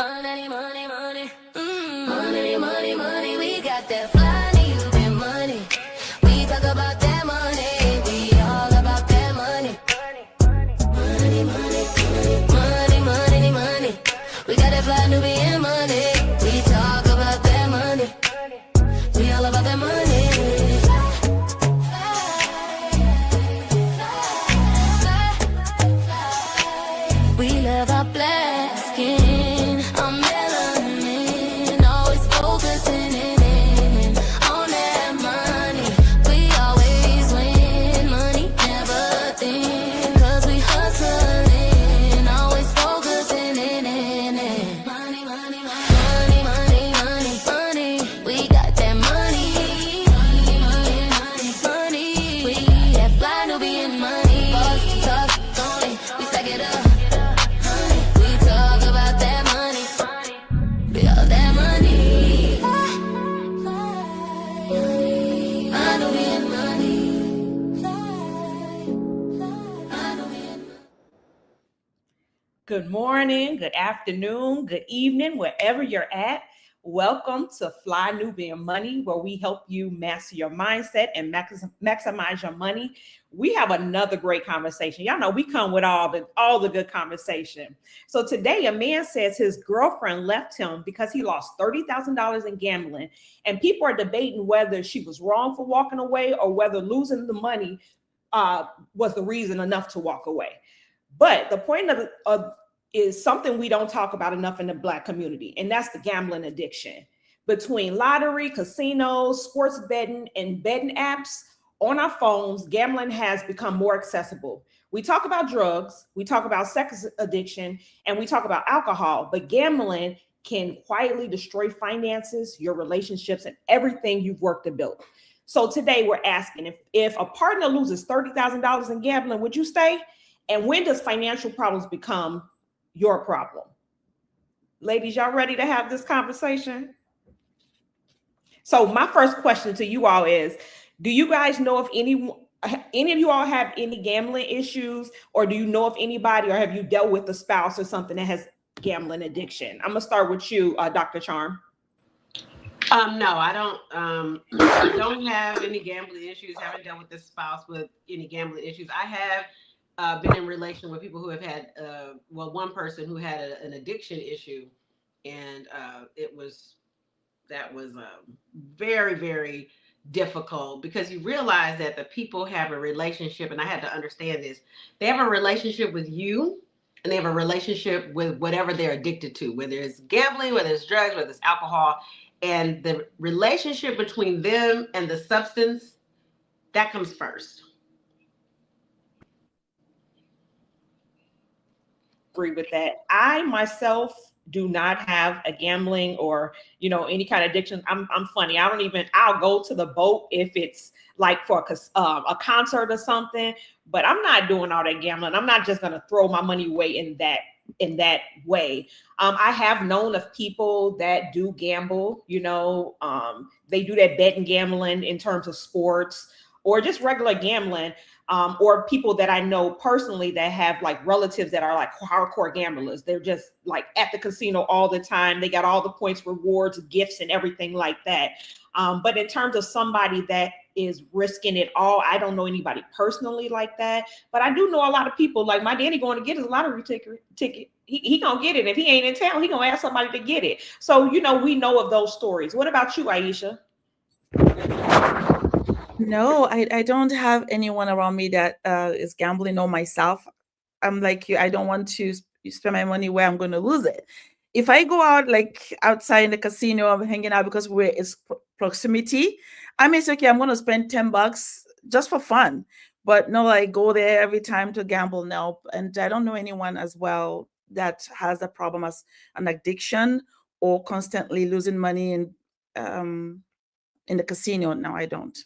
Money, money, money. Money, money, money. We got that Fly Nubian money. We talk about that money. We all about that money. Money, money, money, money, money. We got that Fly Nubian money. We talk about that money. We all about that money. We love our black skin, our melanin, always focusing in on that money. We always win, money never thin, 'cause we hustling, always focusing in money, money, money, money, money, money. We got that money, money, money, money, money. We that Fly Nubian money, boss talk only, we stack it up. Good morning, good afternoon, good evening, wherever you're at. Welcome to Fly Nubian Money, where we help you master your mindset and maximize your money. We have another great conversation. Y'all know we come with all the good conversation. So today, a man says his girlfriend left him because he lost $30,000 in gambling, and people are debating whether she was wrong for walking away or whether losing the money was the reason enough to walk away. But the point of is something we don't talk about enough in the Black community, and that's the gambling addiction. Between lottery, casinos, sports betting, and betting apps on our phones, gambling has become more accessible. We talk about drugs, we talk about sex addiction, and we talk about alcohol, but gambling can quietly destroy finances, your relationships, and everything you've worked to build. So today we're asking, if a partner loses $30,000 in gambling, would you stay? And when does financial problems become your problem? Ladies, y'all ready to have this conversation? So my first question to you all is, do you guys know if any of you all have any gambling issues, or do you know of anybody, or have you dealt with a spouse or something that has gambling addiction? I'm gonna start with you, Dr. Charm. No, I don't have any gambling issues. Haven't dealt with this spouse with any gambling issues. I have been in relation with people who have had, one person who had an addiction issue, and that was very, very difficult, because you realize that the people have a relationship, and I had to understand this. They have a relationship with you, and they have a relationship with whatever they're addicted to, whether it's gambling, whether it's drugs, whether it's alcohol, and the relationship between them and the substance, that comes first. Agree with that. I myself do not have a gambling or any kind of addiction. I'm funny. I'll go to the boat if it's like for a concert or something, but I'm not doing all that gambling. I'm not just going to throw my money away in that way. I have known of people that do gamble. They do that betting gambling in terms of sports or just regular gambling. Or people that I know personally that have like relatives that are like hardcore gamblers. They're just like at the casino all the time. They got all the points, rewards, gifts, and everything like that. But in terms of somebody that is risking it all, I don't know anybody personally like that. But I do know a lot of people, like my daddy going to get his lottery ticket. He gonna get it. If he ain't in town, he gonna ask somebody to get it. So, we know of those stories. What about you, Aisha? No, I don't have anyone around me that is gambling, or myself. I'm like you. I don't want to spend my money where I'm going to lose it. If I go out like outside in the casino, I'm hanging out because it's proximity, I may say, okay, I'm going to spend $10 just for fun. But no, I go there every time to gamble now. And I don't know anyone as well that has a problem as an addiction or constantly losing money in the casino. No, I don't.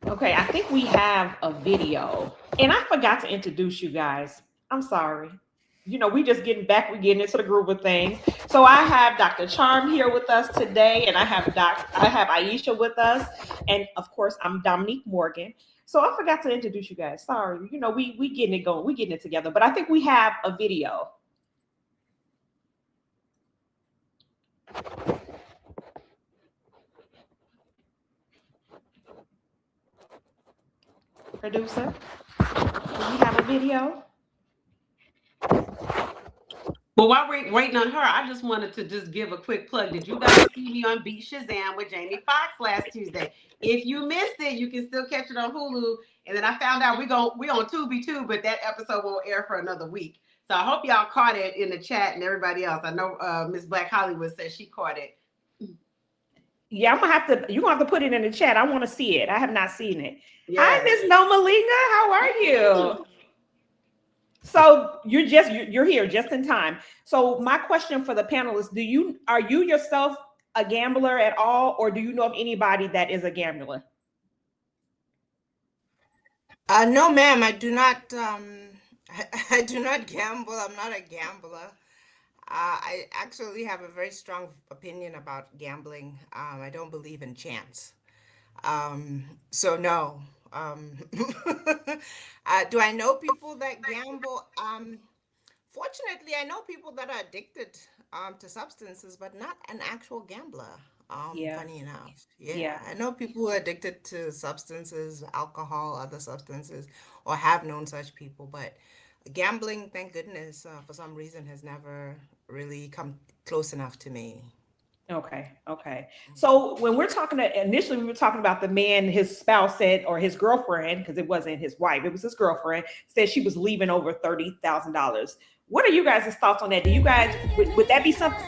Okay, I think we have a video, and I forgot to introduce you guys. I'm sorry. We just getting into the groove of things. So I have Dr. Charm here with us today, and I have Aisha with us, and of course I'm Dominique Morgan. So I forgot to introduce you guys. Sorry. We getting it going. We getting it together, but I think we have a video. Producer, do we have a video? But while we're waiting on her, I just wanted to just give a quick plug. Did you guys see me on Beat Shazam with Jamie Foxx last Tuesday? If you missed it, you can still catch it on Hulu. And then I found out we on Tubi too, but that episode won't air for another week. So I hope y'all caught it in the chat and everybody else. I know Miss Black Hollywood said she caught it. Yeah, you're gonna have to put it in the chat. I want to see it. I have not seen it. Yes. Hi, Miss Nomalanga. How are you? So you're here just in time. So my question for the panelists, are you yourself a gambler at all, or do you know of anybody that is a gambler? No, ma'am, I do not. I do not gamble. I'm not a gambler. I actually have a very strong opinion about gambling. I don't believe in chance. So no. Do I know people that gamble? Fortunately, I know people that are addicted to substances, but not an actual gambler. Yeah. Funny enough. Yeah. Yeah, I know people who are addicted to substances, alcohol, other substances, or have known such people, but gambling, thank goodness, for some reason has never really come close enough to me. Okay. So when initially we were talking about the man, his spouse said, or his girlfriend, because it wasn't his wife, it was his girlfriend, said she was leaving over $30,000. What are you guys' thoughts on that? Do you guys, would that be something?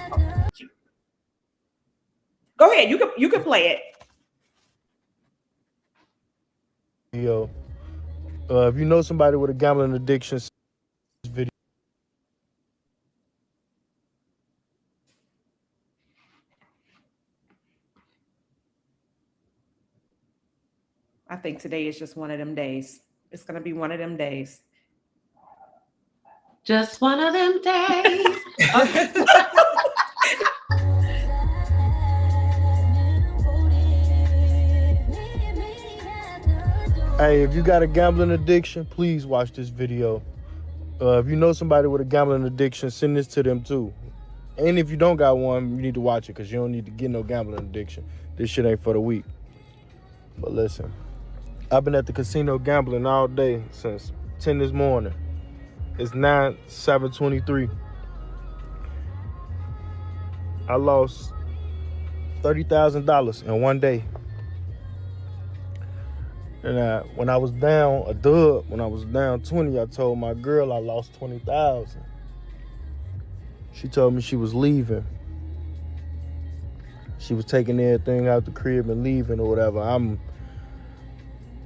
Go ahead, you can play it. Yo, if you know somebody with a gambling addiction, this video. I think today is just one of them days. It's going to be one of them days. Just one of them days. Hey, if you got a gambling addiction, please watch this video. If you know somebody with a gambling addiction, send this to them too. And if you don't got one, you need to watch it because you don't need to get no gambling addiction. This shit ain't for the weak. But listen, I've been at the casino gambling all day since 10 this morning. It's 7:23. I lost $30,000 in one day. And when I was down a dub, when I was down 20, I told my girl I lost 20,000. She told me she was leaving. She was taking everything out the crib and leaving or whatever.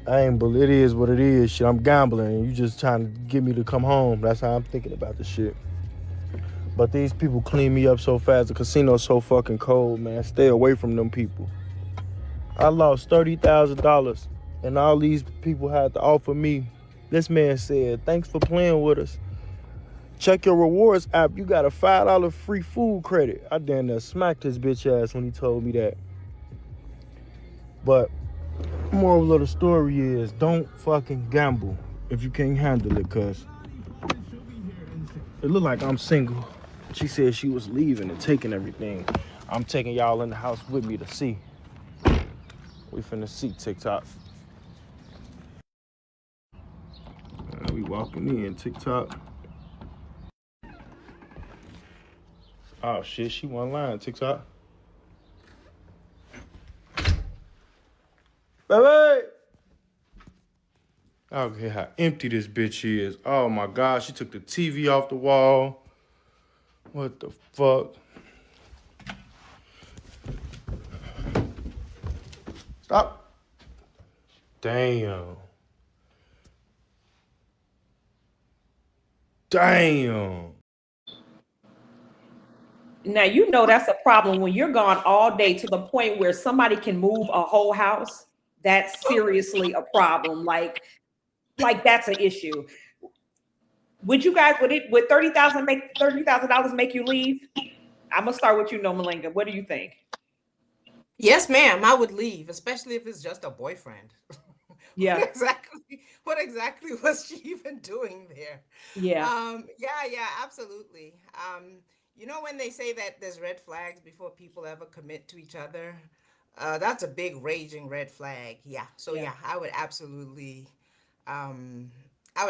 It is what it is. Shit, I'm gambling and you just trying to get me to come home. That's how I'm thinking about the shit. But these people clean me up so fast. The casino's so fucking cold, man. Stay away from them people. I lost $30,000 and all these people had to offer me. This man said, thanks for playing with us. Check your rewards app. You got a $5 free food credit. I damn near smacked his bitch ass when he told me that. But moral of the story is don't fucking gamble if you can't handle it, cause it looked like I'm single. She said she was leaving and taking everything. I'm taking y'all in the house with me to see. We finna see TikTok. We walking in TikTok. Oh shit, she wasn't lying, TikTok. Baby! Okay, how empty this bitch is. Oh my God, she took the TV off the wall. What the fuck? Stop. Damn. Damn. Now, you know that's a problem when you're gone all day to the point where somebody can move a whole house. That's seriously a problem. Like that's an issue. Would $30,000 make you leave? I'm gonna start with you, Nomalanga. What do you think? Yes, ma'am, I would leave, especially if it's just a boyfriend. Yeah. What exactly was she even doing there? Yeah. Yeah, absolutely. You know when they say that there's red flags before people ever commit to each other? That's a big raging red flag. Yeah. So Yeah. yeah, um, I would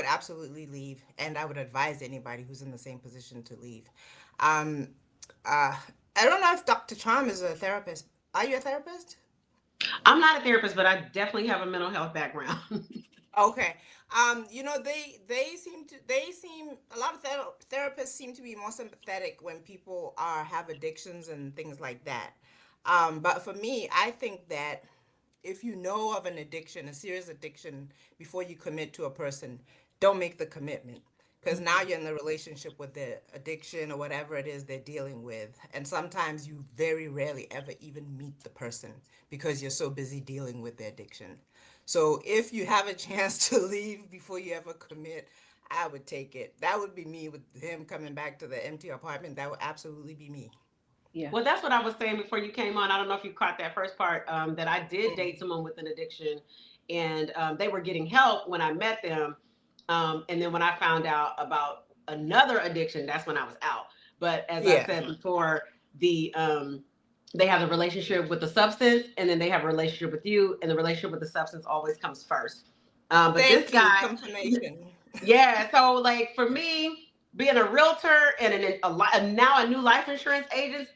absolutely leave, and I would advise anybody who's in the same position to leave. Um, uh, I don't know if Dr. Charm is a therapist. Are you a therapist? I'm not a therapist, but I definitely have a mental health background. Okay. You know, they seem a lot of therapists seem to be more sympathetic when people are have addictions and things like that. But for me, I think that if you know of an addiction, a serious addiction, before you commit to a person, don't make the commitment. Because now you're in the relationship with the addiction or whatever it is they're dealing with. And sometimes you very rarely ever even meet the person because you're so busy dealing with the addiction. So if you have a chance to leave before you ever commit, I would take it. That would be me with him coming back to the empty apartment. That would absolutely be me. Yeah. Well, that's what I was saying before you came on. I don't know if you caught that first part, that I did date someone with an addiction, and they were getting help when I met them. And then when I found out about another addiction, that's when I was out. But as I Yeah. said before, they have a relationship with the substance, and then they have a relationship with you, and the relationship with the substance always comes first. But this Thank you. guy, Confirmation. yeah. So like for me, being a realtor and now a new life insurance agent,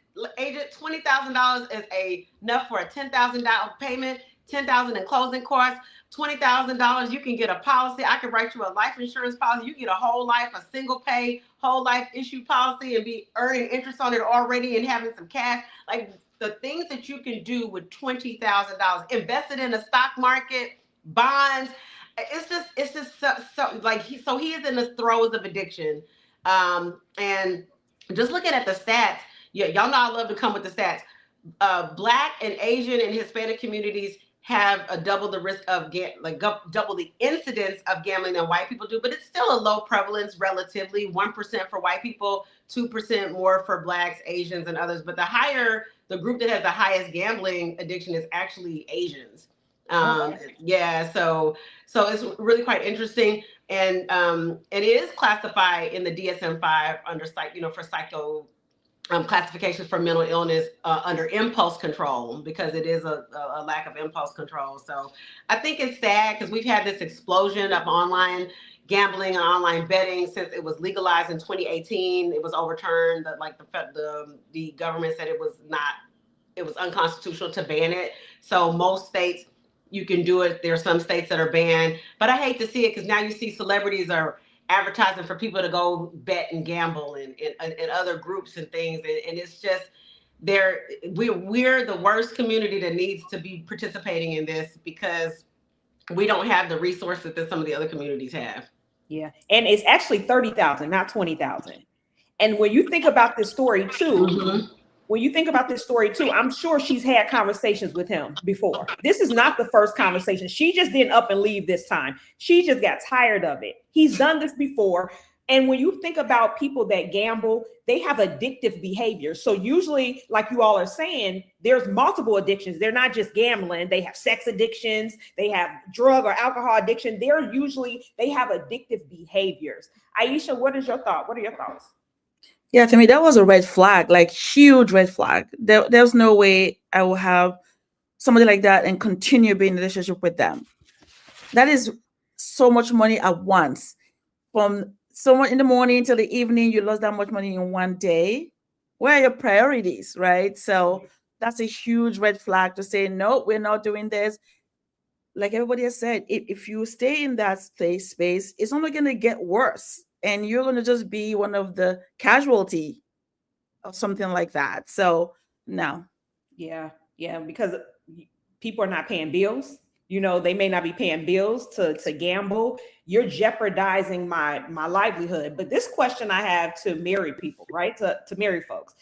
$20,000 is enough for a $10,000 payment, 10,000 in closing costs. $20,000, you can get a policy. I can write you a life insurance policy. You get a whole life, a single pay, whole life issue policy, and be earning interest on it already and having some cash. Like the things that you can do with $20,000, invested in the stock market, bonds. It's just so like he is in the throes of addiction, and just looking at the stats. Yeah, y'all know I love to come with the stats. Black and Asian and Hispanic communities have a double the risk of double the incidence of gambling than white people do, but it's still a low prevalence relatively. 1% for white people, 2% more for blacks, Asians, and others. But the group that has the highest gambling addiction is actually Asians. Okay. Yeah, so it's really quite interesting, and it is classified in the DSM-5 under for psycho classifications for mental illness under impulse control, because it is a lack of impulse control. So I think it's sad because we've had this explosion of online gambling and online betting since it was legalized in 2018. It was overturned. The government said it was unconstitutional to ban it. So most states you can do it. There are some states that are banned, but I hate to see it because now you see celebrities are advertising for people to go bet and gamble and other groups and things, and it's just we're the worst community that needs to be participating in this because we don't have the resources that some of the other communities have. Yeah. And it's actually 30,000, not 20,000. And when you think about this story too, Mm-hmm. I'm sure she's had conversations with him before. This is not the first conversation. She just didn't up and leave this time. She just got tired of it. He's done this before. And when you think about people that gamble, they have addictive behavior. So usually, like you all are saying, there's multiple addictions. They're not just gambling. They have sex addictions. They have drug or alcohol addiction. They have addictive behaviors. Aisha, what is your thought? What are your thoughts? Yeah, to me, that was a red flag, like huge red flag. There's no way I will have somebody like that and continue being in a relationship with them. That is so much money at once. From someone in the morning till the evening, you lost that much money in one day. Where are your priorities, right? So that's a huge red flag to say, no, we're not doing this. Like everybody has said, if you stay in that space, it's only going to get worse. And you're going to just be one of the casualty of something like that. So, no. Yeah, yeah, because people are not paying bills. They may not be paying bills to gamble. You're jeopardizing my livelihood. But this question I have to married people, right? To married folks.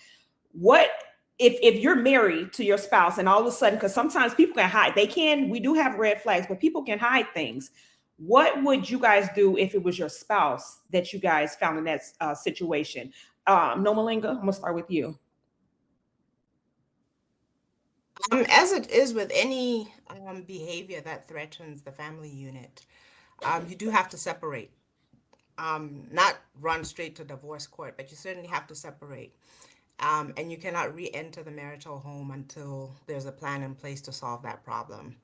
What if you're married to your spouse and all of a sudden, because sometimes people can hide, we do have red flags, but people can hide things. What would you guys do if it was your spouse that you guys found in that situation? Nomalanga, I'm gonna start with you. As it is with any behavior that threatens the family unit, you do have to separate. not run straight to divorce court, but you certainly have to separate. And you cannot re-enter the marital home until there's a plan in place to solve that problem.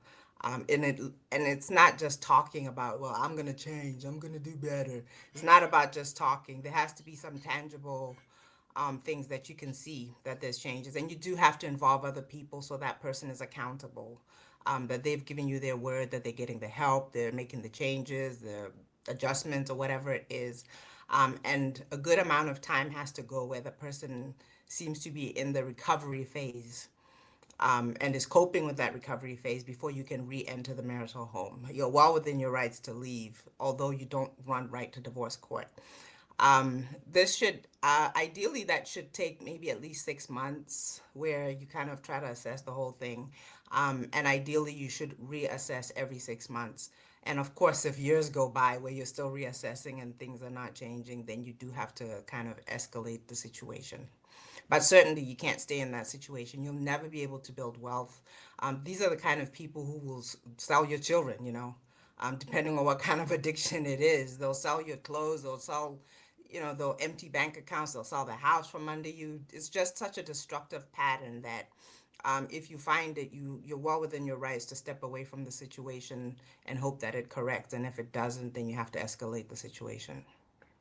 And it's not just talking about, well, I'm gonna change, I'm gonna do better. It's not about just talking. There has to be some tangible things that you can see that there's changes, and you do have to involve other people so that person is accountable. That they've given you their word, that they're getting the help, they're making the changes, the adjustments, or whatever it is. And a good amount of time has to go where the person seems to be in the recovery phase, and is coping with that recovery phase before you can re-enter the marital home. You're well within your rights to leave, although you don't run right to divorce court. This should, ideally, that should take maybe at least 6 months where you kind of try to assess the whole thing. And ideally, you should reassess every 6 months. And of course, if years go by where you're still reassessing and things are not changing, then you do have to kind of escalate the situation. But certainly, you can't stay in that situation. You'll never be able to build wealth. These are the kind of people who will sell your children, depending on what kind of addiction it is. They'll sell your clothes, they'll sell, they'll empty bank accounts, they'll sell the house from under you. It's just such a destructive pattern that if you find it, you're well within your rights to step away from the situation and hope that it corrects. And if it doesn't, then you have to escalate the situation.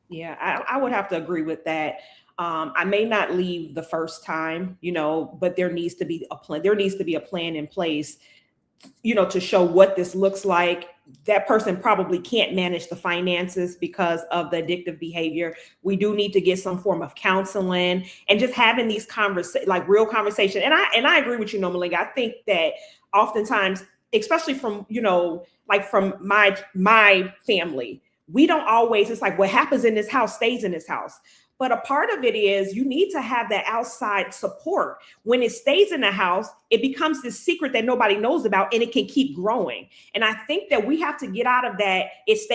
Yeah, I would have to agree with that. I may not leave the first time, but there needs to be a plan. There needs to be a plan in place, to show what this looks like. That person probably can't manage the finances because of the addictive behavior. We do need to get some form of counseling and just having these like real conversation. And I agree with you, Nomalanga. I think that oftentimes, especially from, like from my family, we don't always, it's like what happens in this house stays in this house. But a part of it is you need to have that outside support. When it stays in the house, it becomes this secret that nobody knows about, and it can keep growing. And I think that we have to get out of that.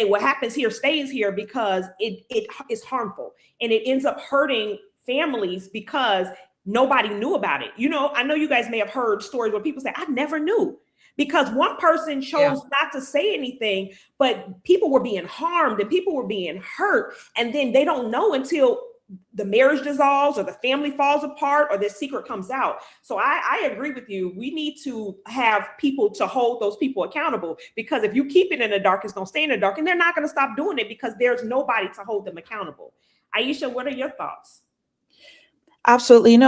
What happens here stays here, because it is harmful, and it ends up hurting families because nobody knew about it. I know you guys may have heard stories where people say, I never knew. Because one person chose not to say anything, but people were being harmed and people were being hurt. And then they don't know until the marriage dissolves or the family falls apart or the secret comes out. So I agree with you. We need to have people to hold those people accountable, because if you keep it in the dark, it's going to stay in the dark, and they're not going to stop doing it because there's nobody to hold them accountable. Aisha, what are your thoughts? Absolutely.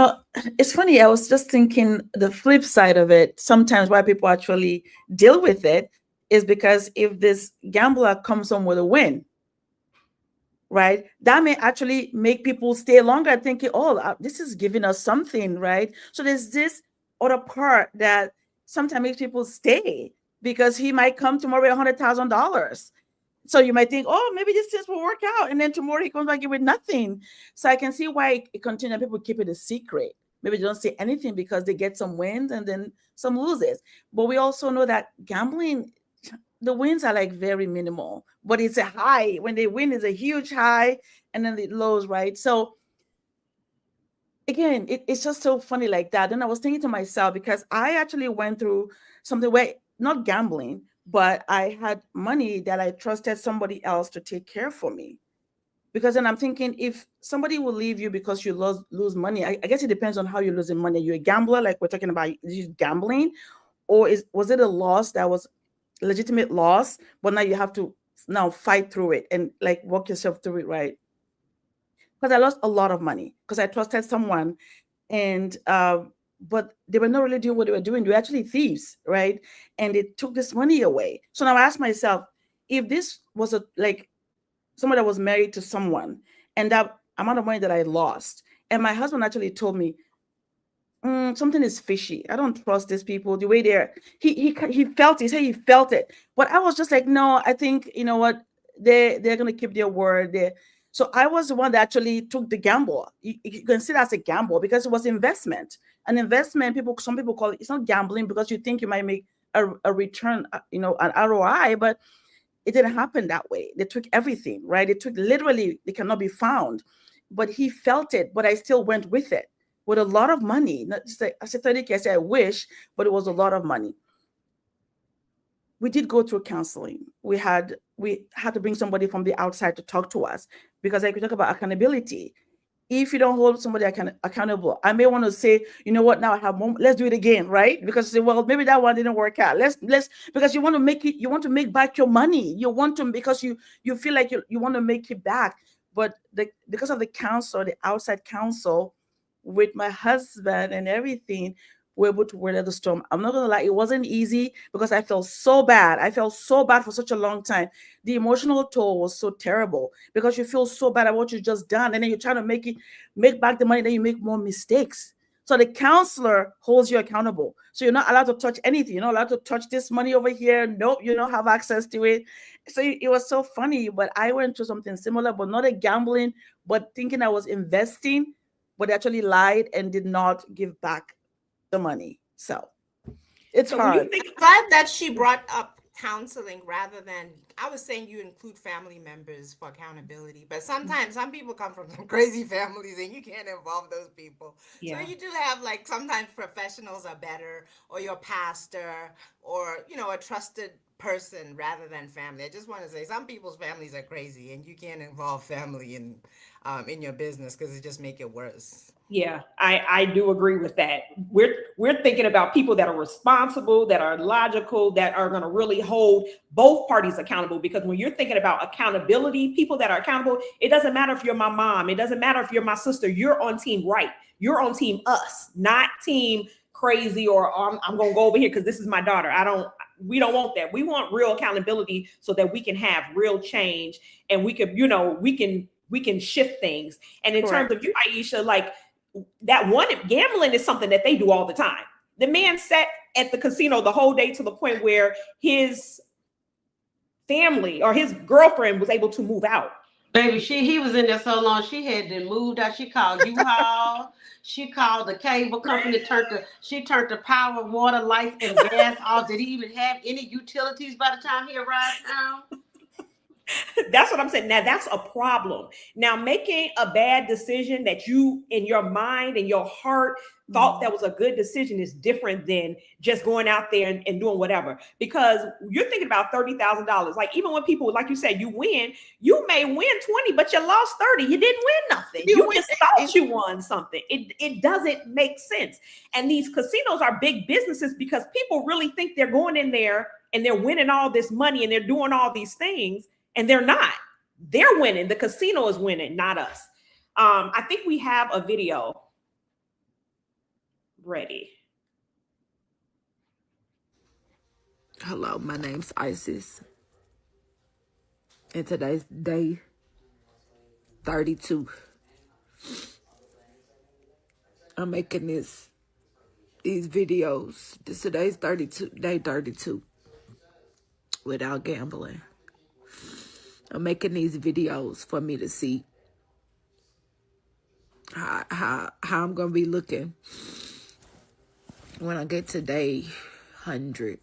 It's funny. I was just thinking the flip side of it. Sometimes why people actually deal with it is because if this gambler comes home with a win, right, that may actually make people stay longer thinking, oh, this is giving us something, right? So there's this other part that sometimes makes people stay, because he might come tomorrow with $100,000. So you might think, oh, maybe this things will work out. And then tomorrow he comes back with nothing. So I can see why it continues. People keep it a secret. Maybe they don't say anything because they get some wins and then some loses. But we also know that gambling, the wins are like very minimal, but it's a high. When they win, it's a huge high, and then it lows, right? So again, it's just so funny like that. And I was thinking to myself, because I actually went through something where, not gambling, but I had money that I trusted somebody else to take care for me. Because then I'm thinking, if somebody will leave you because you lose money, I guess it depends on how you're losing money. You're a gambler, like we're talking about, gambling, or was it a loss that was legitimate loss, but now you have to fight through it and like walk yourself through it, right? Because I lost a lot of money because I trusted someone, and but they were not really doing what they were doing. They were actually thieves, right? And they took this money away. So now I ask myself, if this was someone that was married to someone, and that amount of money that I lost, and my husband actually told me, something is fishy. I don't trust these people. The way he felt it. He said he felt it. But I was just like, no, I think, you know what, they're gonna keep their word. So I was the one that actually took the gamble. You can see that as a gamble because it was investment. An investment, some people call it, it's not gambling because you think you might make a return, an ROI, but it didn't happen that way. They took everything, right? Literally, they cannot be found. But he felt it, but I still went with it with a lot of money. Not just like, I said 30K, I said I wish, but it was a lot of money. we did go through counseling. We had to bring somebody from the outside to talk to us, because like we talk about accountability. If you don't hold somebody accountable, I may want to say, you know what, now I have more, let's do it again, right? Because well, maybe that one didn't work out. Let's because you want to make it, you want to make back your money. You want to, because you feel like you want to make it back. But because of the counsel, the outside counsel with my husband and everything, we're able to weather the storm. I'm not gonna lie, it wasn't easy because I felt so bad. I felt so bad for such a long time. The emotional toll was so terrible because you feel so bad about what you just done, and then you're trying to make back the money, then you make more mistakes. So the counselor holds you accountable. So you're not allowed to touch anything. You're not allowed to touch this money over here. Nope, you don't have access to it. So it was so funny, but I went through something similar, but not a gambling, but thinking I was investing, but actually lied and did not give back the money. So it's hard. Glad that she brought up counseling rather than, I was saying you include family members for accountability, but sometimes some people come from some crazy families and you can't involve those people. Yeah. So you do have, like, sometimes professionals are better, or your pastor, or a trusted person rather than family. I just want to say some people's families are crazy and you can't involve family in your business because it just make it worse. Yeah, I do agree with that. We're thinking about people that are responsible, that are logical, that are going to really hold both parties accountable. Because when you're thinking about accountability, people that are accountable, it doesn't matter if you're my mom, it doesn't matter if you're my sister. You're on team right. You're on team us, not team crazy, or I'm going to go over here because this is my daughter. We don't want that. We want real accountability so that we can have real change, and we could, we can shift things. And in terms of you, Aisha, like, that one, gambling is something that they do all the time. The man sat at the casino the whole day to the point where his family or his girlfriend was able to move out. Baby, he was in there so long, she had to move out. She called U-Haul. She called the cable company, she turned the power, water, lights, and gas off. Did he even have any utilities by the time he arrived now? That's what I'm saying. Now that's a problem. Now, making a bad decision that you in your mind and your heart thought that was a good decision is different than just going out there and doing whatever, because you're thinking about $30,000. Like, even when people, like you said, you win, you may win 20, but you lost 30. You didn't win nothing. You just thought you won something. It doesn't make sense. And these casinos are big businesses because people really think they're going in there and they're winning all this money and they're doing all these things. And they're not. They're winning. The casino is winning, not us. I think we have a video ready. Hello, my name's Isis. And today's day 32. I'm making these videos. Today's day 32 without gambling. I'm making these videos for me to see how I'm gonna be looking when I get to day 100.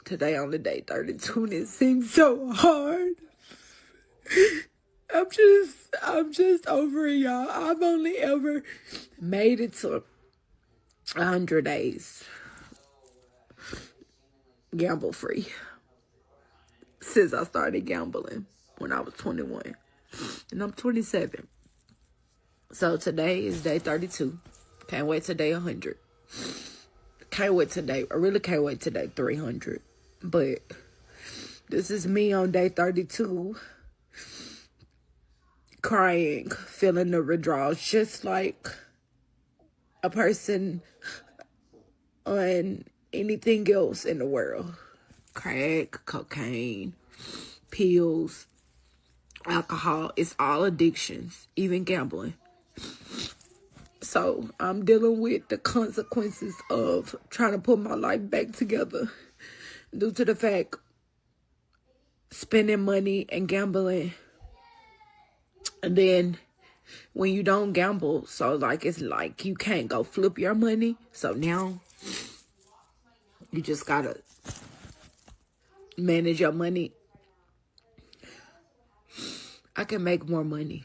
Today on the day 32, and it seems so hard. I'm just over it, y'all. I've only ever made it to 100 days gamble free since I started gambling when I was 21, and I'm 27. So today is day 32. Can't wait to day 100. Can't wait today. I really can't wait to day 300. But this is me on day 32, crying, feeling the withdrawals, just like a person on anything else in the world. Crack, cocaine, pills, alcohol. It's all addictions, even gambling. So I'm dealing with the consequences of trying to put my life back together due to the fact spending money and gambling. And then when you don't gamble, so like it's like you can't go flip your money. So now you just gotta manage your money. I can make more money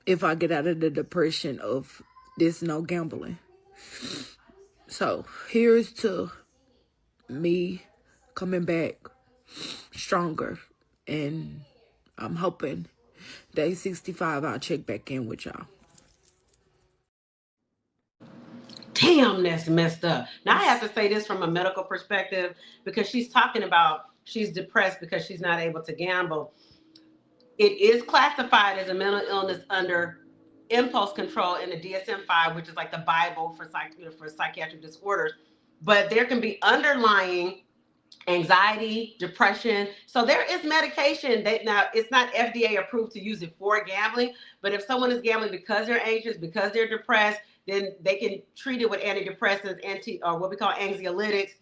if I get out of the depression of this no gambling. So here's to me coming back stronger. And I'm hoping day 65 I'll check back in with y'all. Damn, that's messed up. Now I have to say this from a medical perspective, because she's talking about she's depressed because she's not able to gamble. It is classified as a mental illness under impulse control in the DSM-5, which is like the Bible for psychiatric disorders. But there can be underlying anxiety, depression. So there is medication that, now it's not FDA approved to use it for gambling, but if someone is gambling because they're anxious, because they're depressed, then they can treat it with antidepressants, or what we call anxiolytics.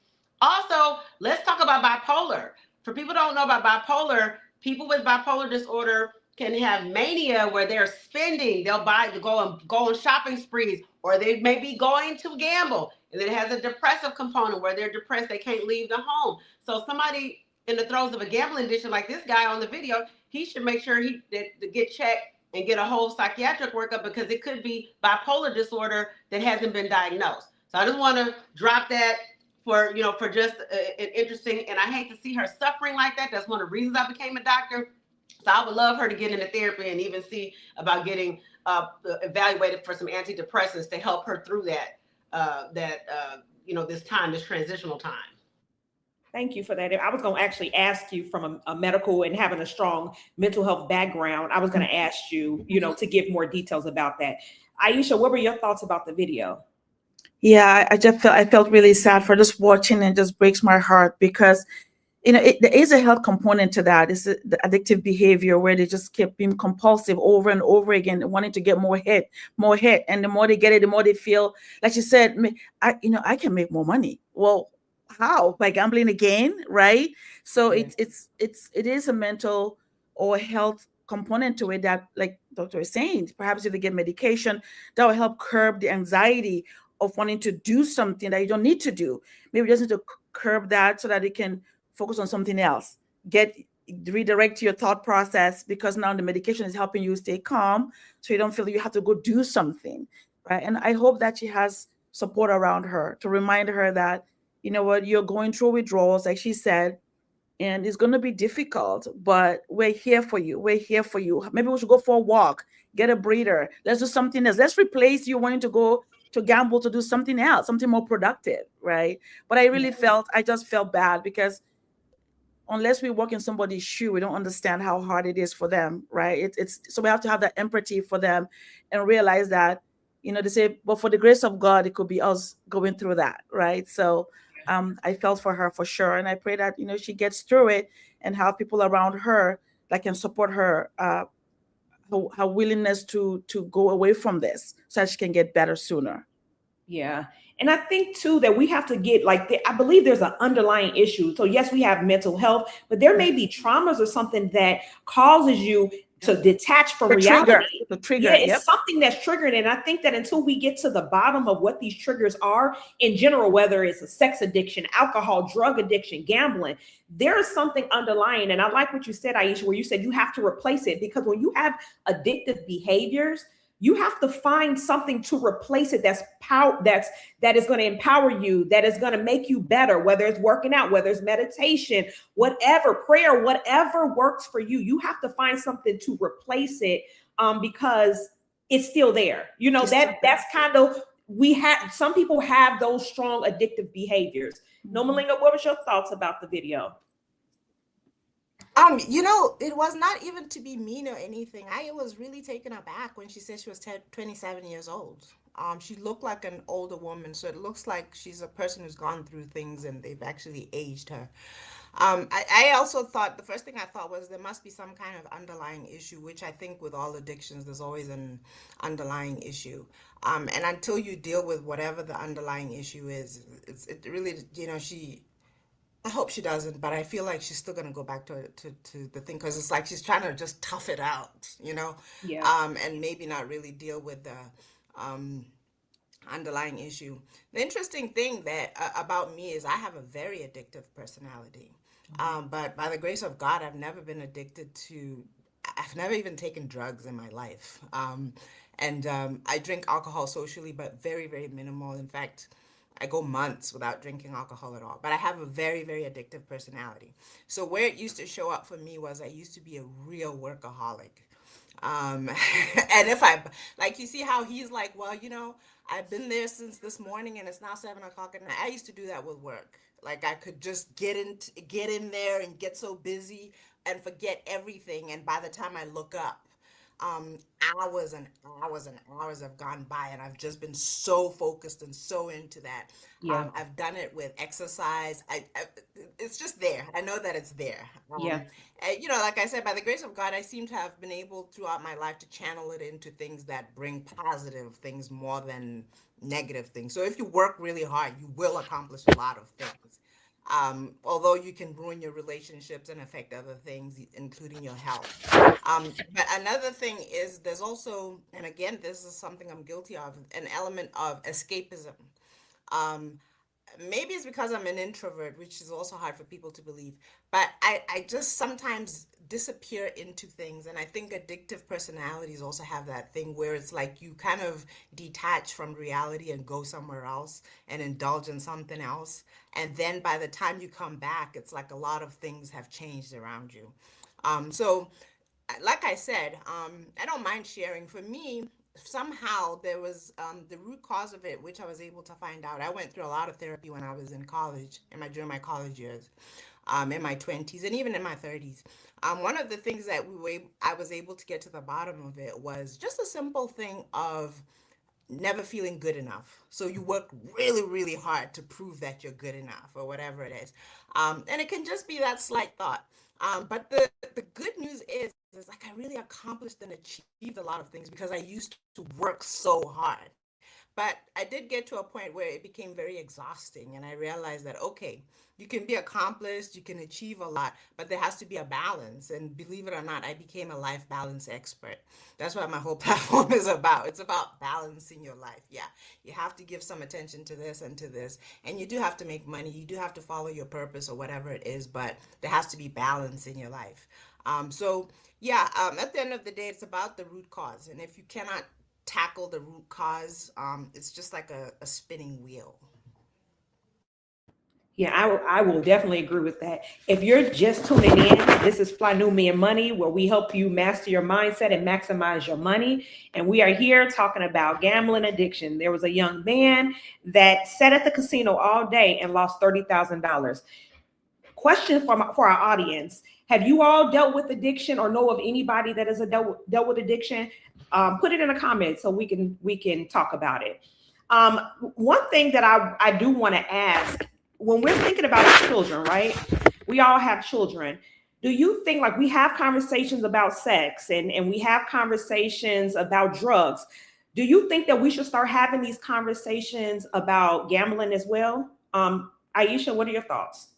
Also, let's talk about bipolar. For people who don't know about bipolar, people with bipolar disorder can have mania where they're spending, they'll go on shopping sprees, or they may be going to gamble. And it has a depressive component where they're depressed, they can't leave the home. So somebody in the throes of a gambling addiction like this guy on the video, he should make sure to get checked and get a whole psychiatric workup, because it could be bipolar disorder that hasn't been diagnosed. So I just want to drop that for just an interesting, and I hate to see her suffering like that. That's one of the reasons I became a doctor. So I would love her to get into therapy and even see about getting evaluated for some antidepressants to help her through this time, this transitional time. Thank you for that. I was going to actually ask you, from a medical and having a strong mental health background, I was going to ask you, to give more details about that. Aisha, what were your thoughts about the video? Yeah, I felt really sad for just watching, and just breaks my heart, because there is a health component to that. It's the addictive behavior where they just keep being compulsive over and over again, wanting to get more hit. And the more they get it, the more they feel, like you said, I can make more money. Well, how? By gambling again, right? So Yeah. it is a mental or health component to it that, like Doctor is saying, perhaps if they get medication, that will help curb the anxiety of wanting to do something that you don't need to do. Maybe just need to curb that so that it can focus on something else. Redirect your thought process, because now the medication is helping you stay calm, so you don't feel you have to go do something, right? And I hope that she has support around her to remind her that, you're going through withdrawals, like she said, and it's going to be difficult, but we're here for you. We're here for you. Maybe we should go for a walk, get a breather. Let's do something else. Let's replace you wanting to go to gamble to do something else, something more productive, right? But I just felt bad, because unless we walk in somebody's shoe, we don't understand how hard it is for them, right? So we have to have that empathy for them and realize that, they say, but for the grace of God, it could be us going through that, right? So I felt for her for sure. And I pray that, she gets through it, and have people around her that can support her, her willingness to go away from this, so that she can get better sooner. Yeah. And I think too that we have to get I believe there's an underlying issue. So yes, we have mental health, but there may be traumas or something that causes you to detach from reality. The trigger. Yeah, it's something that's triggered. And I think that until we get to the bottom of what these triggers are in general, whether it's a sex addiction, alcohol, drug addiction, gambling, there is something underlying. And I like what you said, Aisha, where you said you have to replace it, because when you have addictive behaviors, you have to find something to replace it that is going to empower you, that is going to make you better, whether it's working out, whether it's meditation, whatever, prayer, whatever works for you. You have to find something to replace it, because it's still there. That's kind of, some people have those strong addictive behaviors. Nomalanga, what was your thoughts about the video? It was not even to be mean or anything. I was really taken aback when she said she was 27 years old. She looked like an older woman, so it looks like she's a person who's gone through things and they've actually aged her. I also thought, the first thing I thought was there must be some kind of underlying issue, which I think with all addictions, there's always an underlying issue. And until you deal with whatever the underlying issue is, it really, I hope she doesn't, but I feel like she's still going to go back to the thing, because it's like she's trying to just tough it out, Yeah. and maybe not really deal with the underlying issue. The interesting thing that about me is I have a very addictive personality, but by the grace of God, I've never been addicted to, I've never even taken drugs in my life. And I drink alcohol socially, but very, very minimal. In fact, I go months without drinking alcohol at all, but I have a very, very addictive personality. So where it used to show up for me was I used to be a real workaholic. Um, and if I, like, you see how he's like, well, I've been there since this morning and it's now 7 o'clock at night. I used to do that with work. Like I could just get in there and get so busy and forget everything. And by the time I look up, hours and hours and hours have gone by, and I've just been so focused and so into that. Yeah. I've done it with exercise. It's just there. I know that it's there. Yeah. And, like I said, by the grace of God, I seem to have been able throughout my life to channel it into things that bring positive things more than negative things. So if you work really hard, you will accomplish a lot of things. Although you can ruin your relationships and affect other things, including your health. But another thing is there's also, and again, this is something I'm guilty of, an element of escapism. Um, Maybe it's because I'm an introvert, which is also hard for people to believe. But I just sometimes disappear into things. And I think addictive personalities also have that thing where it's like you kind of detach from reality and go somewhere else and indulge in something else. And then by the time you come back, it's like a lot of things have changed around you. So like I said, I don't mind sharing. For me, somehow there was the root cause of it, which I was able to find out. I went through a lot of therapy when I was in college, during my college years, in my 20s and even in my 30s. One of the things that I was able to get to the bottom of it was just a simple thing of never feeling good enough. So you work really, really hard to prove that you're good enough or whatever it is. And it can just be that slight thought. But the good news is like I really accomplished and achieved a lot of things because I used to work so hard. But I did get to a point where it became very exhausting, and I realized that, okay, you can be accomplished, you can achieve a lot, but there has to be a balance. And believe it or not, I became a life balance expert. That's what my whole platform is about. It's about balancing your life. Yeah, you have to give some attention to this and to this. And you do have to make money, you do have to follow your purpose or whatever it is, but there has to be balance in your life. At the end of the day, it's about the root cause. And if you cannot tackle the root cause, it's just like a spinning wheel. Yeah, I will definitely agree with that. If you're just tuning in, this is Fly Nubian Money, where we help you master your mindset and maximize your money. And we are here talking about gambling addiction. There was a young man that sat at the casino all day and lost $30,000. Question for our audience: have you all dealt with addiction or know of anybody that has dealt with addiction? Put it in the comments so we can talk about it. One thing that I do want to ask, when we're thinking about our children, right? We all have children. Do you think, like, we have conversations about sex and we have conversations about drugs? Do you think that we should start having these conversations about gambling as well? Aisha, what are your thoughts?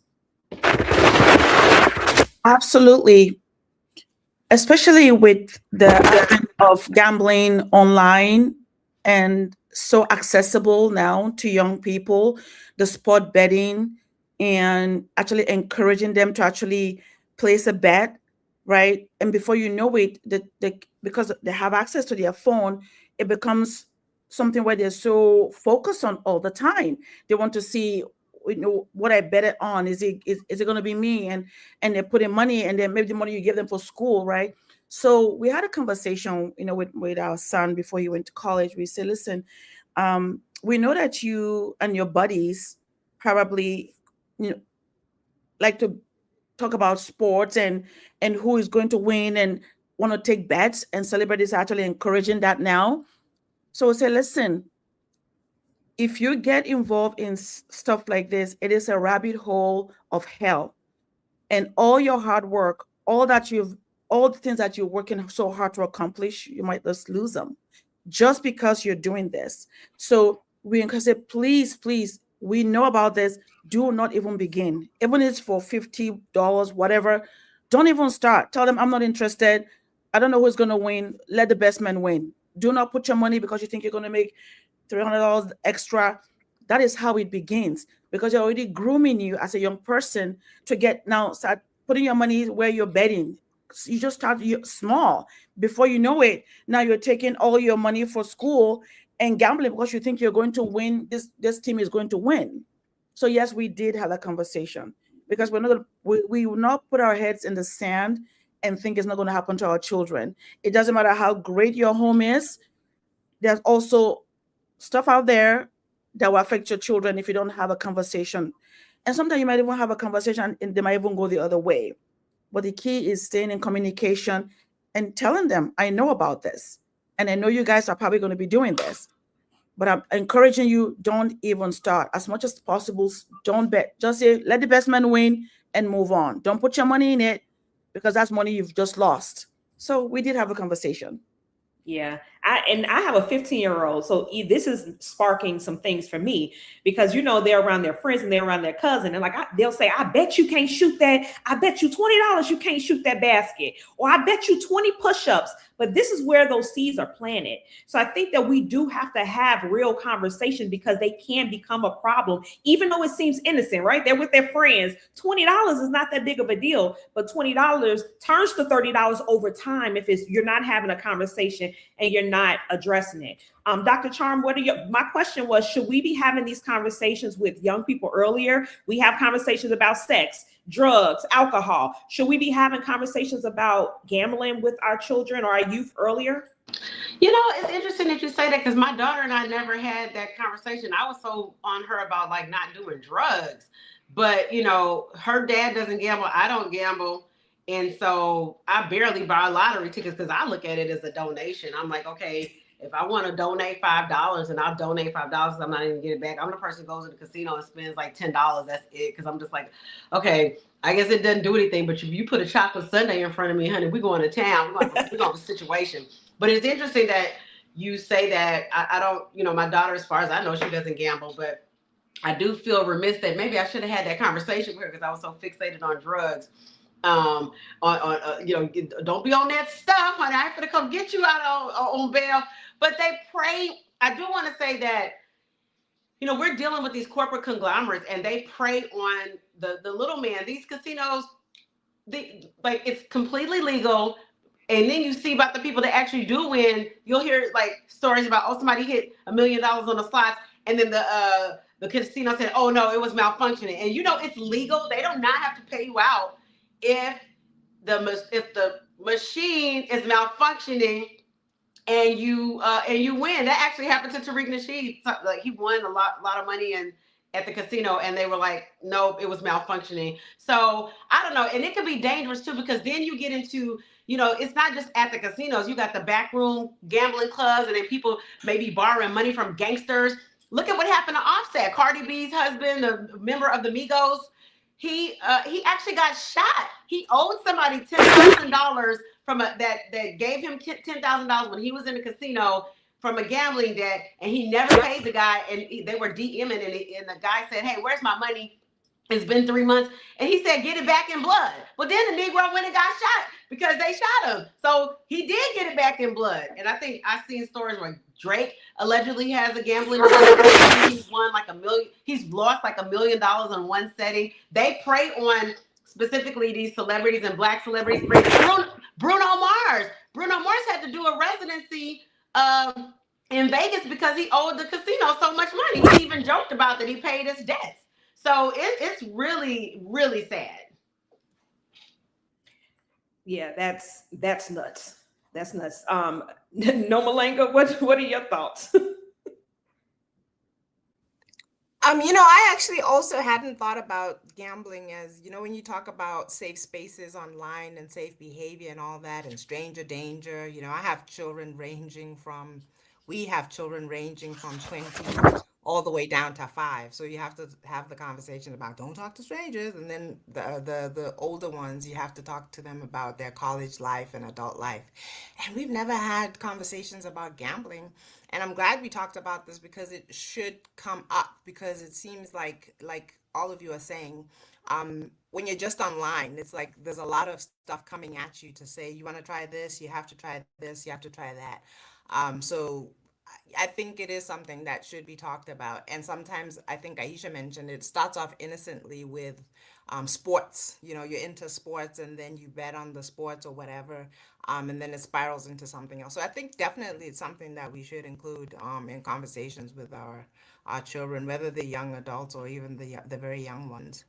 Absolutely. Especially with the advent of gambling online and so accessible now to young people, the sport betting, and actually encouraging them to actually place a bet, right? And before you know it, because they have access to their phone, it becomes something where they're so focused on all the time. They want to see, what I bet it on. Is it going to be me? And they're putting money, and then maybe the money you give them for school, right? So we had a conversation, with our son before he went to college. We said, listen, we know that you and your buddies probably, like to talk about sports and who is going to win and want to take bets, and celebrities are actually encouraging that now. So we say, listen, if you get involved in stuff like this, it is a rabbit hole of hell. And all your hard work, all the things that you're working so hard to accomplish, you might just lose them just because you're doing this. So we encourage, say, please, please, we know about this. Do not even begin. Even if it's for $50, whatever, don't even start. Tell them, I'm not interested. I don't know who's going to win. Let the best man win. Do not put your money because you think you're going to make $300 extra. That is how it begins, because you're already grooming you as a young person to start putting your money where you're betting. You just start small. Before you know it, now you're taking all your money for school and gambling because you think you're going to win, this team is going to win. So yes, we did have a conversation, because we will not put our heads in the sand and think it's not going to happen to our children. It doesn't matter how great your home is. There's also stuff out there that will affect your children if you don't have a conversation. And sometimes you might even have a conversation and they might even go the other way. But the key is staying in communication and telling them, I know about this. And I know you guys are probably going to be doing this. But I'm encouraging you, don't even start. As much as possible, don't bet. Just say, let the best man win and move on. Don't put your money in it, because that's money you've just lost. So we did have a conversation. Yeah, I have a 15-year-old, so this is sparking some things for me, because they're around their friends and they're around their cousin, and they'll say, "I bet you can't shoot that. I bet you $20 you can't shoot that basket, or I bet you 20 push-ups." But this is where those seeds are planted. So I think that we do have to have real conversation, because they can become a problem, even though it seems innocent, right? They're with their friends. $20 is not that big of a deal, but $20 turns to $30 over time if you're not having a conversation and you're not addressing it. Dr. Charm, my question was, should we be having these conversations with young people earlier? We have conversations about sex, drugs, alcohol. Should we be having conversations about gambling with our children or our youth earlier? It's interesting that you say that, because my daughter and I never had that conversation. I was so on her about not doing drugs, but her dad doesn't gamble. I don't gamble. And so I barely buy lottery tickets, because I look at it as a donation. I'm like, okay, if I want to donate $5, and I'll donate $5, I'm not even get it back. I'm the person who goes to the casino and spends like $10. That's it. Because I'm just like, okay, I guess it doesn't do anything. But if you put a chocolate sundae in front of me, honey, we're going to town. We're going to have a situation. But it's interesting that you say that. I don't, my daughter, as far as I know, she doesn't gamble. But I do feel remiss that maybe I should have had that conversation with her, because I was so fixated on drugs. Don't be on that stuff, honey. I ain't gonna come get you out on bail. But they prey. I do want to say that, we're dealing with these corporate conglomerates, and they prey on the little man. These casinos, it's completely legal. And then you see about the people that actually do win. You'll hear stories about, somebody hit $1 million on the slots, and then the casino said, oh no, it was malfunctioning. And it's legal. They do not have to pay you out if the machine is malfunctioning and you win. That actually happened to Tariq Nasheed. He won a lot of money at the casino, and they were like, nope, it was malfunctioning. So I don't know. And it could be dangerous too, because then you get into, it's not just at the casinos. You got the backroom gambling clubs, and then people maybe borrowing money from gangsters. Look at what happened to Offset, Cardi B's husband, a member of the Migos. He actually got shot. He owed somebody $10,000 that gave him $10,000 when he was in the casino from a gambling debt, and he never paid the guy. And they were DMing, and the guy said, "Hey, where's my money? It's been 3 months." And he said, "Get it back in blood." Well, then the Negro went and got shot because they shot him. So he did get it back in blood. And I think I've seen stories where Drake allegedly has a gambling problem. He's won $1 million. He's lost $1 million in one setting. They prey on specifically these celebrities and Black celebrities. Bruno Mars. Bruno Mars had to do a residency in Vegas because he owed the casino so much money. He even joked about that he paid his debts. So it's really, really sad. Yeah, that's nuts. That's nuts. Nomalanga, what are your thoughts? I actually also hadn't thought about gambling as, when you talk about safe spaces online and safe behavior and all that and stranger danger, we have children ranging from 20 all the way down to 5. So you have to have the conversation about don't talk to strangers. And then the older ones, you have to talk to them about their college life and adult life. And we've never had conversations about gambling. And I'm glad we talked about this because it should come up, because it seems like all of you are saying, when you're just online, it's like there's a lot of stuff coming at you to say, you want to try this, you have to try this, you have to try that. So I think it is something that should be talked about. And sometimes I think Aisha mentioned it starts off innocently with sports. You know, you're into sports and then you bet on the sports or whatever, and then it spirals into something else. So I think definitely it's something that we should include in conversations with our children, whether they're young adults or even the very young ones.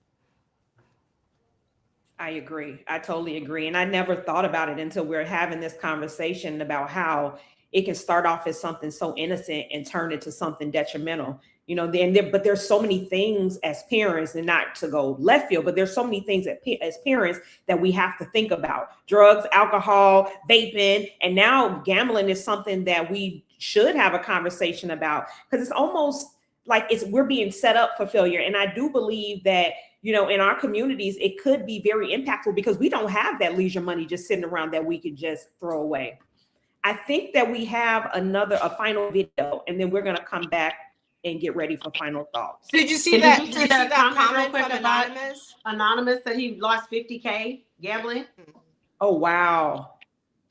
I agree. I totally agree. And I never thought about it until we're having this conversation about how it can start off as something so innocent and turn into something detrimental. You know, but there's so many things as parents, and not to go left field, but there's so many things as parents that we have to think about: drugs, alcohol, vaping, and now gambling is something that we should have a conversation about, because it's almost like we're being set up for failure. And I do believe that, you know, in our communities, it could be very impactful because we don't have that leisure money just sitting around that we could just throw away. I think that we have a final video, and then we're going to come back and get ready for final thoughts. Did you see Did that? you Did see you see that that comment real comment quick from about Anonymous? Anonymous that he lost 50K gambling? Oh, wow.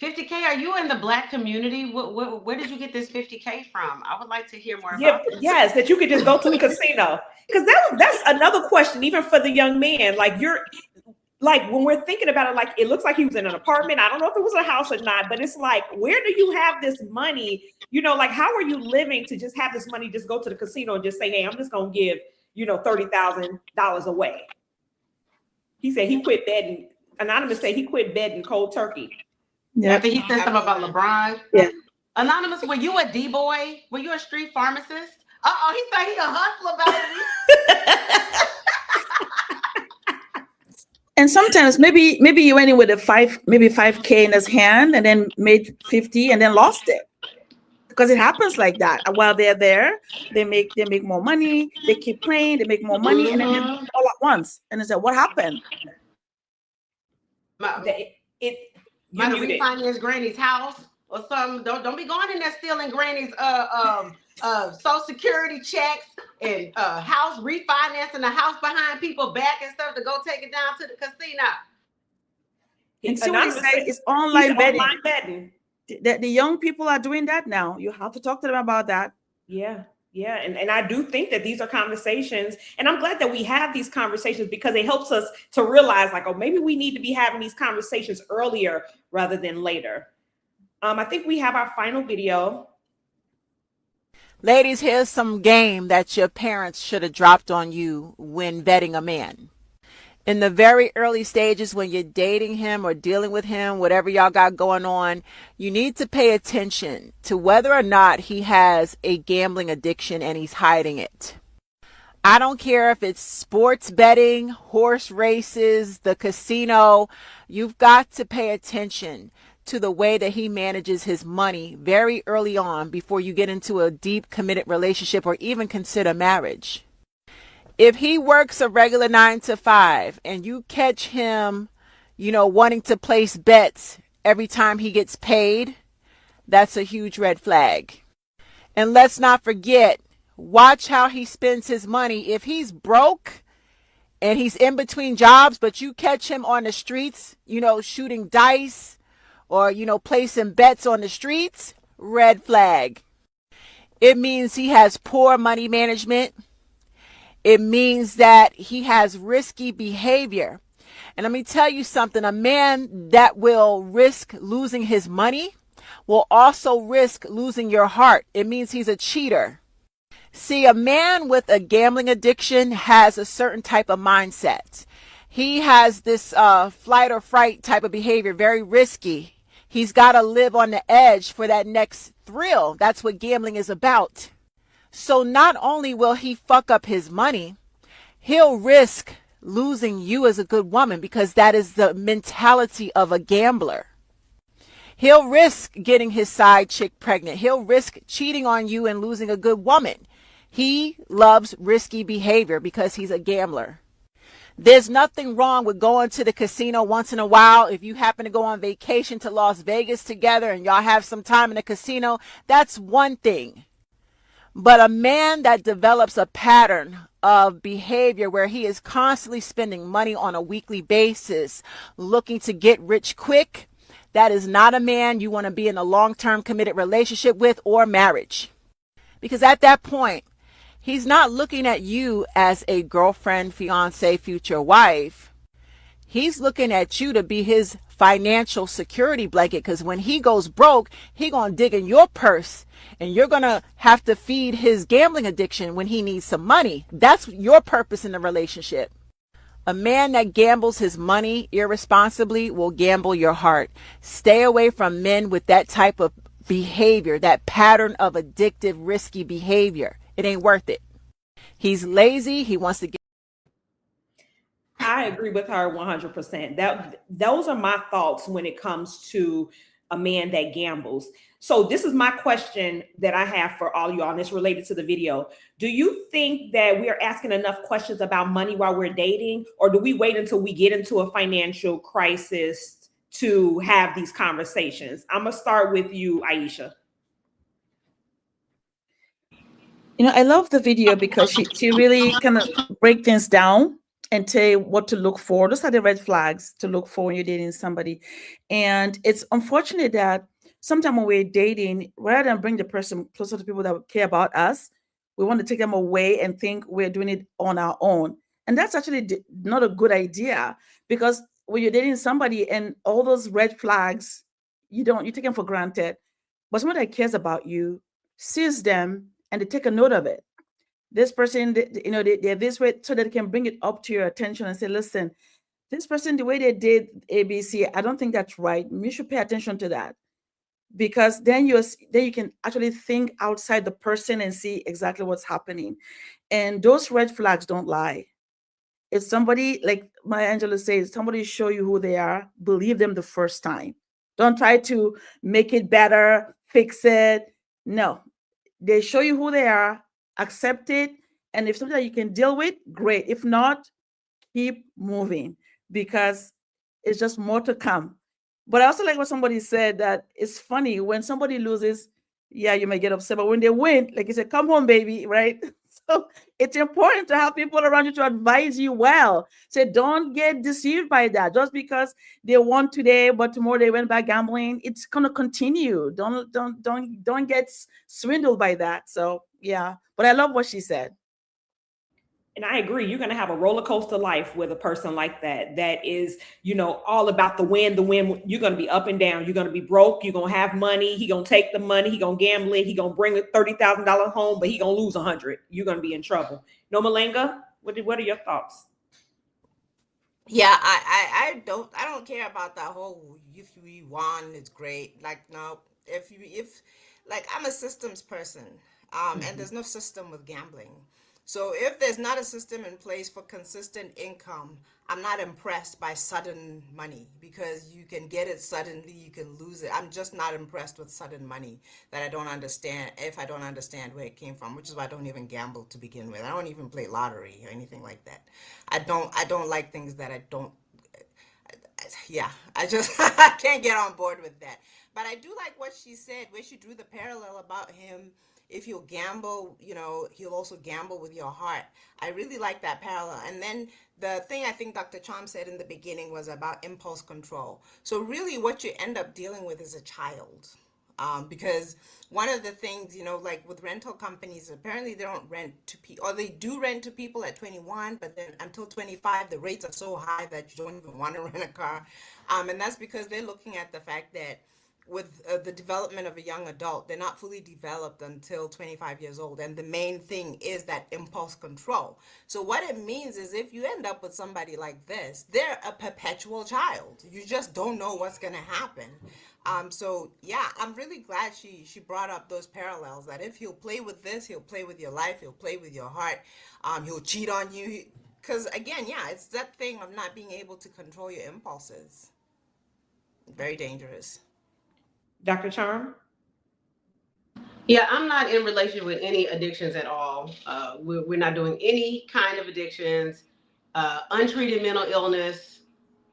50K? Are you in the Black community? Where did you get this 50K from? I would like to hear more Yeah, about this. yes, that you could just go to the casino. Because that's another question, even for the young man. Like when we're thinking about it, like it looks like he was in an apartment. I don't know if it was a house or not, but it's like, where do you have this money? You know, like, how are you living to just have this money, just go to the casino and just say, hey, I'm just going to give, you know, $30,000 away. He said he quit betting. Anonymous said he quit betting cold turkey. Yeah. After he said something about LeBron. Yeah. Anonymous, were you a D-boy? Were you a street pharmacist? Uh-oh, he said he a hustler, baby. And sometimes maybe you went in with maybe 5K in his hand and then made 50 and then lost it. Because it happens like that. While they're there, they make more money, they keep playing, they make more money, and then all at once. And it's like, what happened? Might You have muted. refinance Granny's house or something. Don't be going in there stealing Granny's Social Security checks and house, refinancing the house behind people's back and stuff to go take it down to the casino. And see what he Anonymous said, it's online betting. Online betting. The young people are doing that now. You have to talk to them about that. Yeah. Yeah. And I do think that these are conversations, and I'm glad that we have these conversations because it helps us to realize, like, oh, maybe we need to be having these conversations earlier rather than later. I think we have our final video. Ladies, here's some game that your parents should have dropped on you when vetting a man. In the very early stages when you're dating him or dealing with him, whatever y'all got going on, you need to pay attention to whether or not he has a gambling addiction and he's hiding it. I don't care if it's sports betting, horse races, the casino. You've got to pay attention to the way that he manages his money very early on before you get into a deep committed relationship or even consider marriage. If he works a regular 9 to 5 and you catch him, wanting to place bets every time he gets paid, that's a huge red flag. And let's not forget, watch how he spends his money. If he's broke and he's in between jobs, but you catch him on the streets, shooting dice or, placing bets on the streets, red flag. It means he has poor money management. It means that he has risky behavior. And let me tell you something, a man that will risk losing his money will also risk losing your heart. It means he's a cheater. See, a man with a gambling addiction has a certain type of mindset. He has this flight or fright type of behavior, very risky. He's got to live on the edge for that next thrill. That's what gambling is about. So not only will he fuck up his money, he'll risk losing you as a good woman because that is the mentality of a gambler. He'll risk getting his side chick pregnant. He'll risk cheating on you and losing a good woman. He loves risky behavior because he's a gambler. There's nothing wrong with going to the casino once in a while. If you happen to go on vacation to Las Vegas together and y'all have some time in a casino, that's one thing. But a man that develops a pattern of behavior where he is constantly spending money on a weekly basis, looking to get rich quick, that is not a man you want to be in a long-term committed relationship with or marriage. Because at that point, he's not looking at you as a girlfriend, fiance, future wife. He's looking at you to be his financial security blanket, because when he goes broke, he gonna dig in your purse and you're gonna have to feed his gambling addiction when he needs some money. That's your purpose in the relationship. A man that gambles his money irresponsibly will gamble your heart. Stay away from men with that type of behavior, that pattern of addictive, risky behavior. It ain't worth it. He's lazy. He wants to get. I agree with her 100%. Those are my thoughts when it comes to a man that gambles. So this is my question that I have for all y'all, and it's related to the video. Do you think that we are asking enough questions about money while we're dating, or do we wait until we get into a financial crisis to have these conversations? I'm gonna start with you, Aisha. I love the video because she really kind of break things down and tell you what to look for. Those are the red flags to look for when you're dating somebody. And it's unfortunate that sometimes when we're dating, rather than bring the person closer to people that care about us, we want to take them away and think we're doing it on our own. And that's actually not a good idea, because when you're dating somebody and all those red flags, you take them for granted. But somebody that cares about you sees them and they take a note of it. This person, they're this way, so that they can bring it up to your attention and say, listen, this person, the way they did ABC, I don't think that's right. You should pay attention to that. Because then you can actually think outside the person and see exactly what's happening. And those red flags don't lie. If somebody, like Maya Angelou says, somebody show you who they are, believe them the first time. Don't try to make it better, fix it. No, they show you who they are, accept it. And if something that you can deal with, great. If not, keep moving, because it's just more to come. But I also like what somebody said, that it's funny when somebody loses, yeah, you may get upset, but when they win, like you said, come home, baby, right? So it's important to have people around you to advise you well. So don't get deceived by that. Just because they won today, but tomorrow they went back gambling, it's gonna continue. Don't get swindled by that. So yeah, but I love what she said. And I agree, you're going to have a roller coaster life with a person like that. That is, all about the win. You're going to be up and down. You're going to be broke. You're going to have money. He going to take the money. He going to gamble it. He going to bring a $30,000 home, but he going to lose 100. You're going to be in trouble. Nomalanga, what are your thoughts? Yeah, I don't care about that whole if we won, it's great. Like, no, if like, I'm a systems person, and there's no system with gambling. So if there's not a system in place for consistent income, I'm not impressed by sudden money, because you can get it suddenly, you can lose it. I'm just not impressed with sudden money that I don't understand, if I don't understand where it came from, which is why I don't even gamble to begin with. I don't even play lottery or anything like that. I don't like things that I don't. Yeah, I just I can't get on board with that. But I do like what she said, where she drew the parallel about him. If you'll gamble, he'll also gamble with your heart. I really like that parallel. And then the thing I think Dr. Chom said in the beginning was about impulse control. So really what you end up dealing with is a child. Because one of the things, like with rental companies, apparently they don't rent to people, or they do rent to people at 21, but then until 25, the rates are so high that you don't even want to rent a car. And that's because they're looking at the fact that with the development of a young adult, they're not fully developed until 25 years old. And the main thing is that impulse control. So what it means is, if you end up with somebody like this, they're a perpetual child. You just don't know what's going to happen. So yeah, I'm really glad she brought up those parallels, that if he'll play with this, he'll play with your life, he'll play with your heart, he'll cheat on you. Because again, yeah, it's that thing of not being able to control your impulses. Very dangerous. Dr. Charm? Yeah, I'm not in relationship with any addictions at all. We're not doing any kind of addictions, untreated mental illness,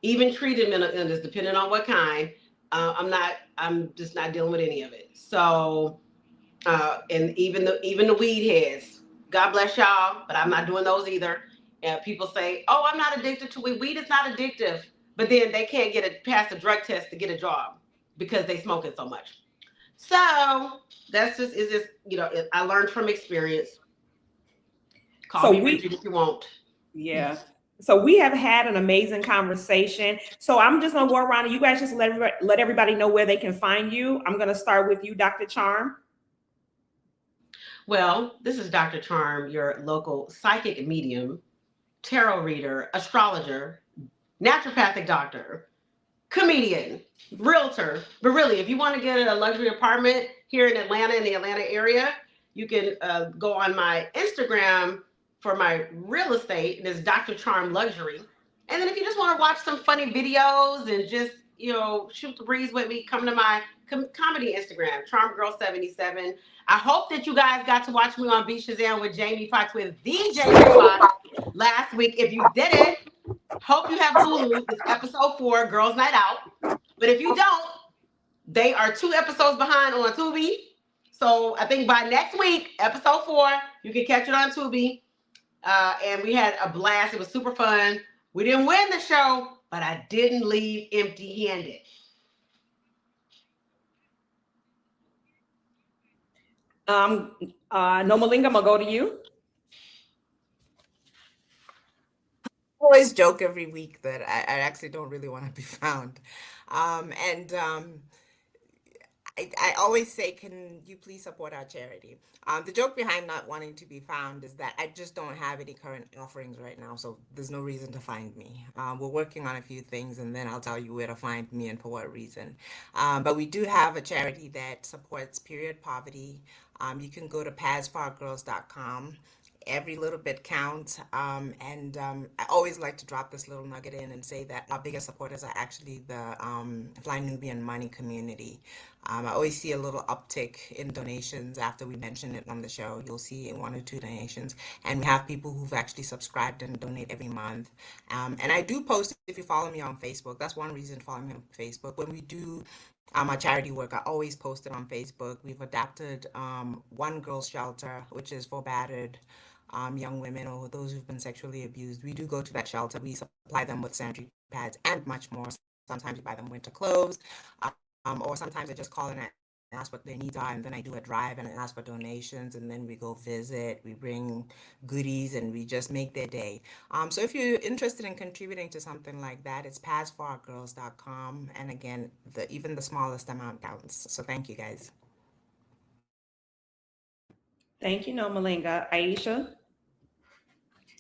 even treated mental illness, depending on what kind. I'm just not dealing with any of it. So, and even the weed heads, God bless y'all, but I'm not doing those either. And people say, oh, I'm not addicted to weed. Weed is not addictive, but then they can't pass a drug test to get a job because they smoking so much. So that's just I learned from experience. Call So me we, rigid if you want. yeah. So we have had an amazing conversation. So I'm just gonna go around and you guys just let everybody know where they can find you. I'm gonna start with you, Dr. Charm. Well, this is Dr. Charm, your local psychic medium, tarot reader, astrologer, naturopathic doctor, comedian, realtor. But really, if you want to get a luxury apartment here in Atlanta, in the Atlanta area, you can go on my Instagram for my real estate, and it's Dr. Charm Luxury. And then if you just want to watch some funny videos and just, shoot the breeze with me, come to my comedy Instagram, Charm Girl 77. I hope that you guys got to watch me on Beat Shazam with Jamie Foxx, with the Jamie Foxx last week. If you didn't, hope you have Hulu. It's episode 4, Girls Night Out. But if you don't, they are 2 episodes behind on Tubi. So I think by next week, episode 4, you can catch it on Tubi. And we had a blast. It was super fun. We didn't win the show, but I didn't leave empty-handed. Nomalanga, I'm gonna go to you. I always joke every week that I actually don't really want to be found. I always say, can you please support our charity? The joke behind not wanting to be found is that I just don't have any current offerings right now, so there's no reason to find me. We're working on a few things, and then I'll tell you where to find me and for what reason. But we do have a charity that supports period poverty. You can go to padsforgirls.com. Every little bit counts. I always like to drop this little nugget in and say that our biggest supporters are actually the Fly Nubian Money community. I always see a little uptick in donations after we mention it on the show. You'll see 1 or 2 donations. And we have people who've actually subscribed and donate every month. And I do post, if you follow me on Facebook, that's one reason to follow me on Facebook. When we do our charity work, I always post it on Facebook. We've adapted one girl's shelter, which is for battered young women or those who've been sexually abused. We do go to that shelter. We supply them with sanitary pads and much more. Sometimes we buy them winter clothes, or sometimes I just call and ask what their needs are, and then I do a drive and ask for donations, and then we go visit, we bring goodies, and we just make their day. So if you're interested in contributing to something like that, it's padsforourgirls.com. And again, even the smallest amount counts. So thank you, guys. Thank you, Nomalanga. Aisha.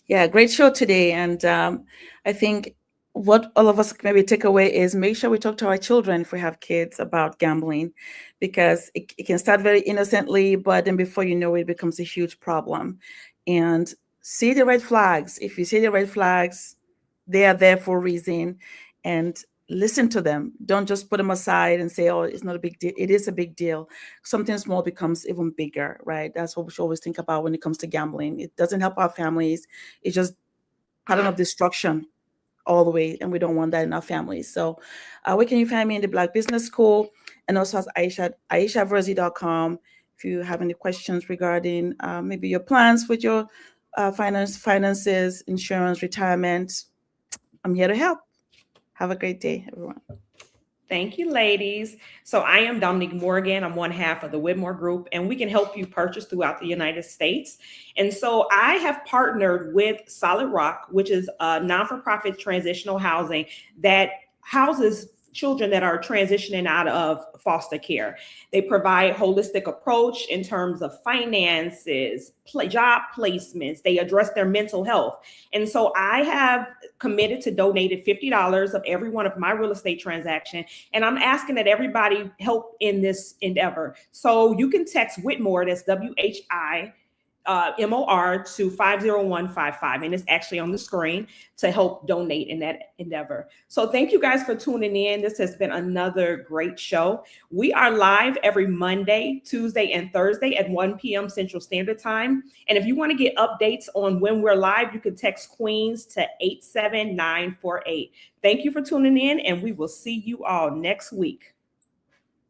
Yeah, great show today. And I think what all of us maybe take away is make sure we talk to our children if we have kids about gambling, because it can start very innocently, but then before you know it, it becomes a huge problem. And see the red flags. If you see the red flags, they are there for a reason. And listen to them. Don't just put them aside and say, oh, it's not a big deal. It is a big deal. Something small becomes even bigger, right? That's what we should always think about when it comes to gambling. It doesn't help our families. It's just pattern of destruction all the way, and we don't want that in our families. So where can you find me? In the Black Business School, and also as AishaVirzi.com. If you have any questions regarding maybe your plans with your finances, insurance, retirement, I'm here to help. Have a great day, everyone. Thank you, ladies. So I am Dominique Morgan. I'm one half of the Whitmore Group, and we can help you purchase throughout the United States. And so I have partnered with Solid Rock, which is a non-for-profit transitional housing that houses children that are transitioning out of foster care. They provide holistic approach in terms of finances, job placements. They address their mental health. And so I have committed to donating $50 of every one of my real estate transaction. And I'm asking that everybody help in this endeavor. So you can text Whitmore, that's WHI, MOR to 50155, and it's actually on the screen to help donate in that endeavor. So thank you guys for tuning in. This has been another great show. We are live every Monday, Tuesday, and Thursday at 1 p.m. Central Standard Time. And if you want to get updates on when we're live, you can text Queens to 87948. Thank you for tuning in, and we will see you all next week.